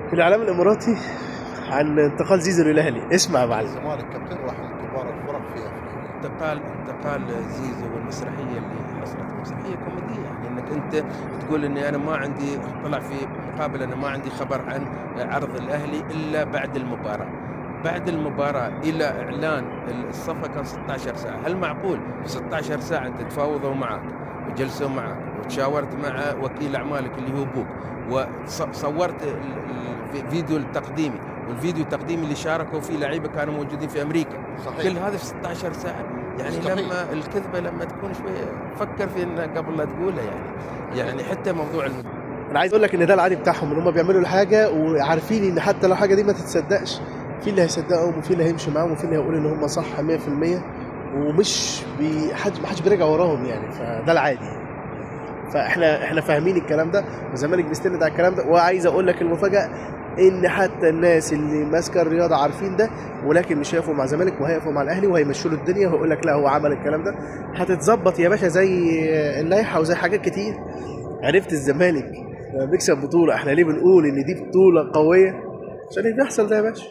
في الاعلام الاماراتي عن انتقال زيزو للاهلي. اسمع يا معلم. الزمالك كابتن واحد من كبار الفرق في افريقيا. انتقال زيزو والمسرحيه اللي حصلت مسرحيه كوميديه، يعني انك انت تقول اني انا ما عندي، طلع في مقابل انا ما عندي خبر عن عرض الاهلي الا بعد المباراه. بعد المباراة إلى إعلان الصفقة كان 16 ساعة. هل معقول في 16 ساعة أنت تفاوضوا معك وجلسوا معك وتشاورت مع وكيل أعمالك اللي هو بوك وصورت الفيديو التقديمي والفيديو التقديمي اللي شاركوا فيه لعيبة كانوا موجودين في أمريكا؟ صحيح. كل هذا في 16 ساعة. يعني مستحيل. لما الكذبة لما تكون شوية فكر في إنها قبل لا تقولها. يعني حتى موضوع انا عايز اقول لك ان ده العادي بتاعهم، ان هم بيعملوا الحاجه وعارفين ان حتى لو الحاجه دي ما تتصدقش، في اللي هيصدقهم وفي اللي هيمشي معاهم وفي اللي هيقول ان هم صح 100%، ومش ما حدش بيراجع وراهم يعني. فده العادي. فاحنا فاهمين الكلام ده، والزمالك بيستند على الكلام ده. وعايز اقول لك المفاجاه ان حتى الناس اللي ماسكه الرياضه عارفين ده، ولكن مش هيقفوا مع الزمالك وهيقفوا مع الاهلي وهيمشوا له الدنيا وهيقول لك لا هو عمل الكلام ده. هتتظبط يا باشا زي اللائحه وزي حاجات كتير. عرفت الزمالك لما بيكسب بطوله احنا ليه بنقول ان دي بطوله قويه؟ عشان اللي بيحصل ده يا باشا.